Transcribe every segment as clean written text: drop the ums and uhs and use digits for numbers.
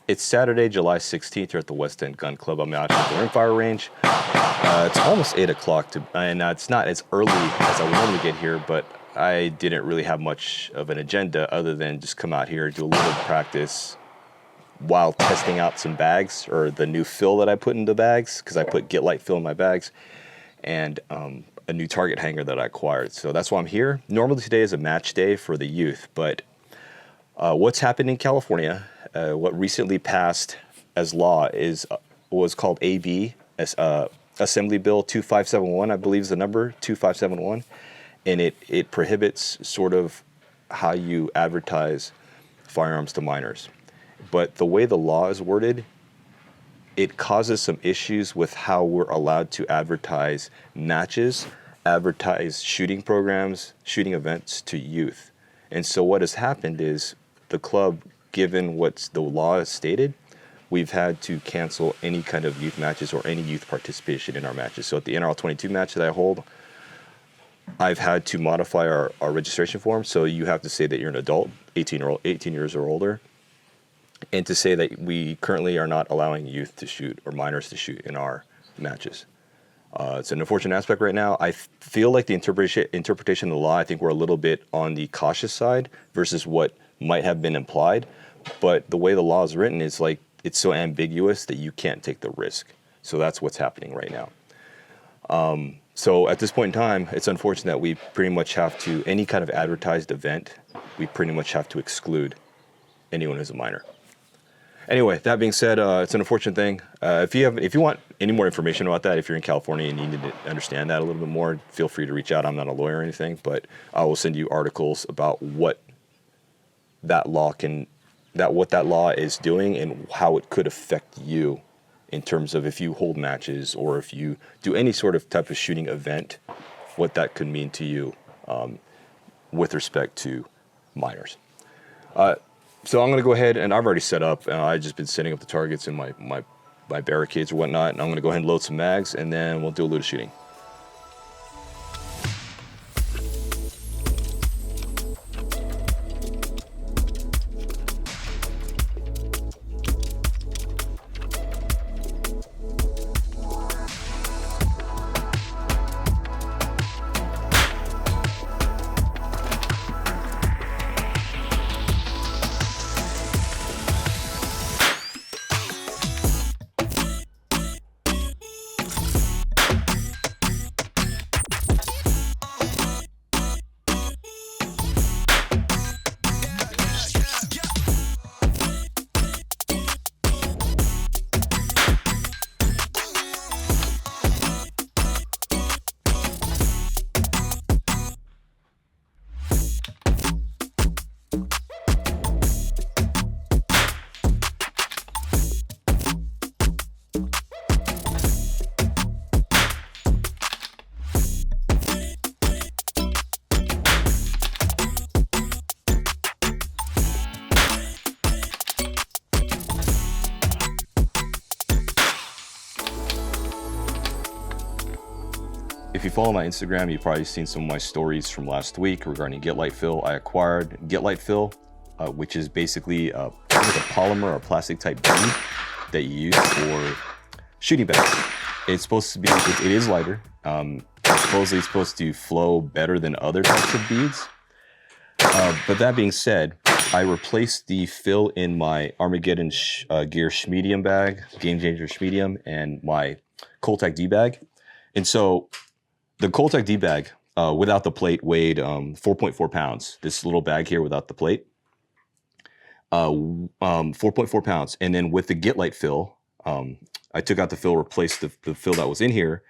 It's Saturday, July 16th here at the West End Gun Club. I'm out at the Rimfire range. It's almost 8 o'clock, and it's not as early as I would normally get here, but I didn't really have much of an agenda other than just come out here, do a little practice while testing out some bags, or the new fill that I put in the bags, because I put Git Lite fill in my bags, and a new target hanger that I acquired. So that's why I'm here. Normally today is a match day for the youth, but what's happened in California, what recently passed as law is was called AB, Assembly Bill 2571, I believe is the number, 2571, and it prohibits sort of how you advertise firearms to minors. But the way the law is worded, it causes some issues with how we're allowed to advertise matches, advertise shooting programs, shooting events to youth. And so what has happened is the club, given what the law has stated, we've had to cancel any kind of youth matches or any youth participation in our matches. So at the NRL 22 match that I hold, I've had to modify our registration form. So you have to say that you're an adult, 18 years or older, and to say that we currently are not allowing youth to shoot or minors to shoot in our matches. It's an unfortunate aspect right now. I feel like the interpretation of the law, I think we're a little bit on the cautious side versus what might have been implied. But the way the law is written is like, it's so ambiguous that you can't take the risk. So that's what's happening right now. So at this point in time, it's unfortunate that we pretty much have to, any kind of advertised event, we pretty much have to exclude anyone who's a minor. Anyway, that being said, it's an unfortunate thing. If you want any more information about that, if you're in California and you need to understand that a little bit more, feel free to reach out. I'm not a lawyer or anything, but I will send you articles about what that law is doing and how it could affect you in terms of if you hold matches or if you do any sort of type of shooting event, what that could mean to you with respect to minors. So I'm going to go ahead, and I've already set up. I've just been setting up the targets in my barricades or whatnot, and I'm going to go ahead and load some mags, and then we'll do a little shooting. If you follow my Instagram, you've probably seen some of my stories from last week regarding Git Lite fill. I acquired Git Lite fill, which is basically like a polymer or plastic type bead that you use for shooting bags. It's supposed to be, it is lighter. Supposedly it's supposed to flow better than other types of beads. But that being said, I replaced the fill in my Armageddon gear Schmedium bag, Game Changer Schmedium, and my Cole-Tac D-Bag. And so the Cole-Tac D-Bag without the plate weighed 4.4 pounds. This little bag here without the plate, 4.4 pounds. And then with the Git Lite fill, I took out the fill, replaced the fill that was in here,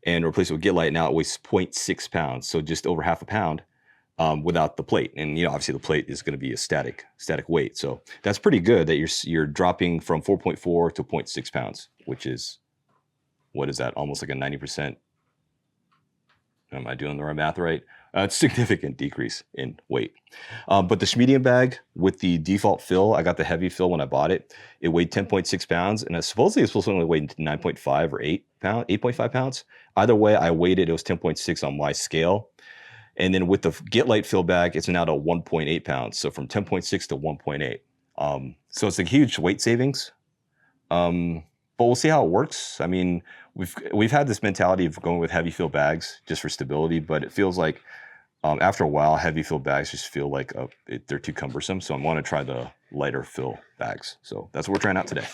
and replaced it with Git Lite. Now it weighs 0.6 pounds, so just over half a pound without the plate. And you know, obviously the plate is going to be a static weight. So that's pretty good that you're dropping from 4.4 to 0.6 pounds, which is, what is that? Almost like a 90%. Am I doing the right math right? It's a significant decrease in weight. But the Schmedium bag with the default fill, I got the heavy fill when I bought it. It weighed 10.6 pounds, and supposedly it's supposed to only weigh 9.5 or 8.5 pounds. Either way, I weighed it. It was 10.6 on my scale. And then with the Git Lite fill bag, it's now to 1.8 pounds. So from 10.6 to 1.8. So it's a huge weight savings. But we'll see how it works. I mean, we've had this mentality of going with heavy fill bags just for stability, but it feels like after a while, heavy fill bags just feel like they're too cumbersome. So I want to try the lighter fill bags. So that's what we're trying out today.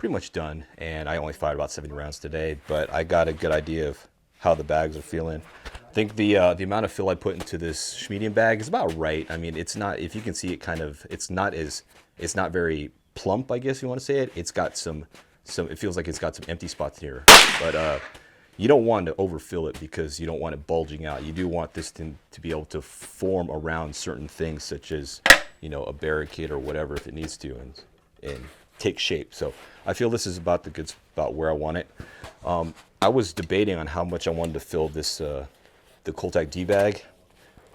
pretty much done, and I only fired about 70 rounds today, but I got a good idea of how the bags are feeling. I think the amount of fill I put into this Schmedium bag is about right. I mean, it's not, if you can see it kind of, it's not very plump, I guess you want to say it. It's got some, it feels like it's got some empty spots here, but you don't want to overfill it because you don't want it bulging out. You do want this thing to be able to form around certain things, such as, you know, a barricade or whatever if it needs to, and take shape. So I feel this is about where I want it. I was debating on how much I wanted to fill this the Cole-Tac D-Bag.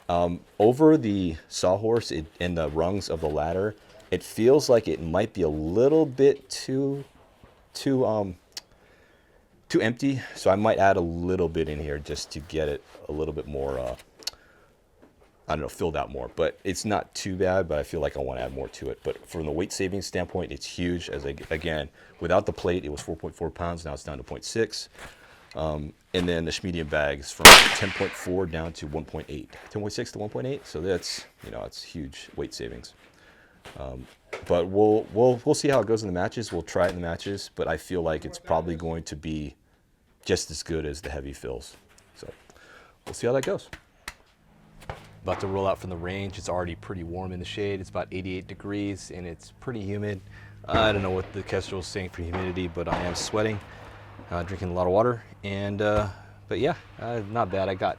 Over the Sawhorse and the rungs of the ladder, it feels like it might be a little bit too empty. So I might add a little bit in here just to get it a little bit more, I don't know, filled out more. But it's not too bad, but I feel like I want to add more to it. But from the weight saving standpoint, it's huge. Again, without the plate, it was 4.4 pounds. Now it's down to 0.6. And then the Schmedium bags from 10.4 down to 1.8, 10.6 to 1.8. So that's, you know, it's huge weight savings. But we'll see how it goes in the matches. We'll try it in the matches, but I feel like it's probably going to be just as good as the heavy fills. So we'll see how that goes. About to roll out from the range. It's already pretty warm in the shade. It's about 88 degrees and it's pretty humid. I don't know what the Kestrel is saying for humidity, but I am sweating. Drinking a lot of water, and but yeah, not bad. I got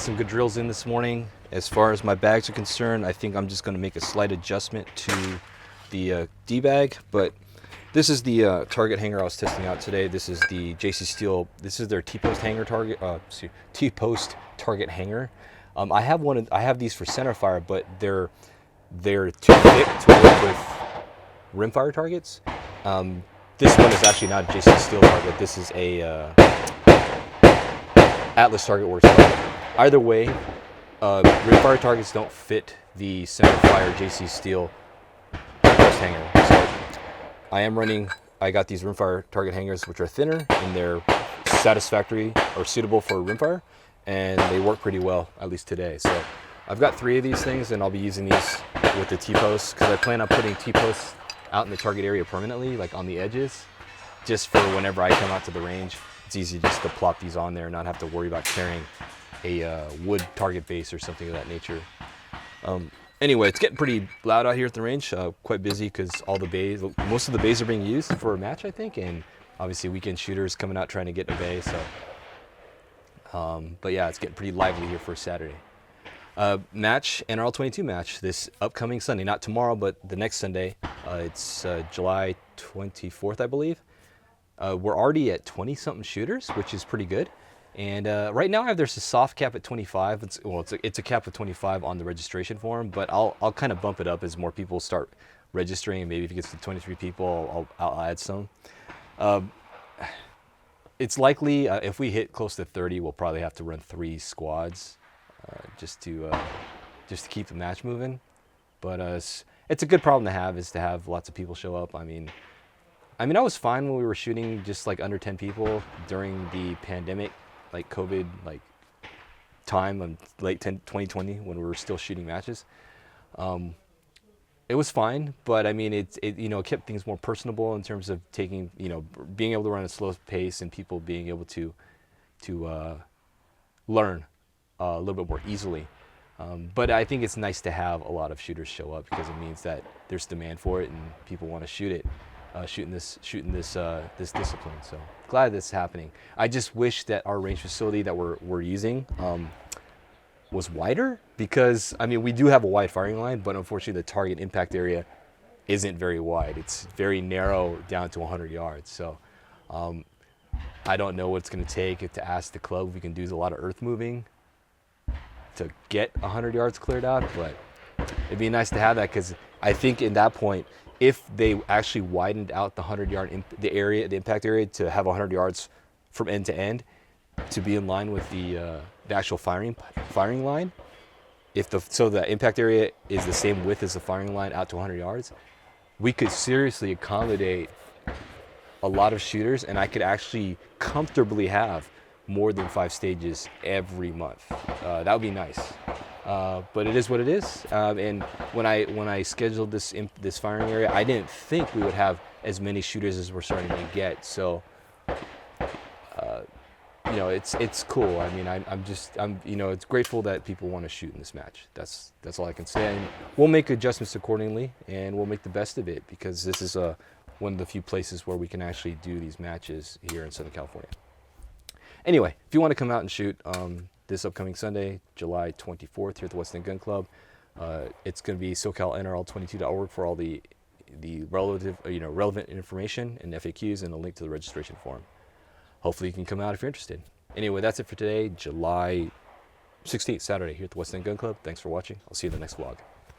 some good drills in this morning. As far as my bags are concerned, I think I'm just going to make a slight adjustment to the D-Bag, but this is the target hanger I was testing out today. This is the JC Steel. This is their T-post hanger target. T-post target hanger. I have these for centerfire, but they're too thick to work with rimfire targets. This one is actually not a JC Steel target. This is a Atlas Target Works target. Either way, rimfire targets don't fit the centerfire JC Steel post hanger. So I got these rimfire target hangers, which are thinner and they're satisfactory or suitable for rimfire, and they work pretty well, at least today. So I've got 3 of these things, and I'll be using these with the T-posts because I plan on putting T-posts out in the target area permanently, like on the edges, just for whenever I come out to the range. It's easy just to plop these on there and not have to worry about carrying a wood target base or something of that nature. Anyway, it's getting pretty loud out here at the range. Quite busy because most of the bays are being used for a match, I think, and obviously weekend shooters coming out trying to get a bay. So, but yeah, it's getting pretty lively here for a Saturday. Match, NRL 22 match this upcoming Sunday, not tomorrow, but the next Sunday. It's July 24th, I believe. We're already at 20-something shooters, which is pretty good. And right now there's a soft cap at 25. It's a cap of 25 on the registration form, but I'll kind of bump it up as more people start registering. Maybe if it gets to 23 people, I'll add some. It's likely if we hit close to 30, we'll probably have to run 3 squads. Just to keep the match moving, but it's a good problem to have, is to have lots of people show up. I mean, I was fine when we were shooting just like under 10 people during the pandemic, like COVID, like time, late 2020 when we were still shooting matches. It was fine, but I mean, it kept things more personable in terms of being able to run at a slow pace and people being able to learn a little bit more easily. But I think it's nice to have a lot of shooters show up because it means that there's demand for it and people want to shooting this discipline. So glad this is happening. I just wish that our range facility that we're using was wider, because we do have a wide firing line, but unfortunately the target impact area isn't very wide. It's very narrow down to 100 yards. So I don't know what it's going to take to ask the club if we can do a lot of earth moving to get 100 yards cleared out, but it'd be nice to have that, because I think in that point, if they actually widened out the 100-yard the impact area to have 100 yards from end to end, to be in line with the actual firing line, so the impact area is the same width as the firing line out to 100 yards, we could seriously accommodate a lot of shooters, and I could actually comfortably have more than 5 stages every month. That would be nice. But it is what it is. And when I scheduled this firing area, I didn't think we would have as many shooters as we're starting to get. So, it's cool. I mean, I'm it's grateful that people want to shoot in this match. That's all I can say. And we'll make adjustments accordingly, and we'll make the best of it, because this is one of the few places where we can actually do these matches here in Southern California. Anyway, if you want to come out and shoot this upcoming Sunday, July 24th, here at the West End Gun Club, it's going to be SoCalNRL22.org for all the relevant information and FAQs, and a link to the registration form. Hopefully you can come out if you're interested. Anyway, that's it for today, July 16th, Saturday, here at the West End Gun Club. Thanks for watching. I'll see you in the next vlog.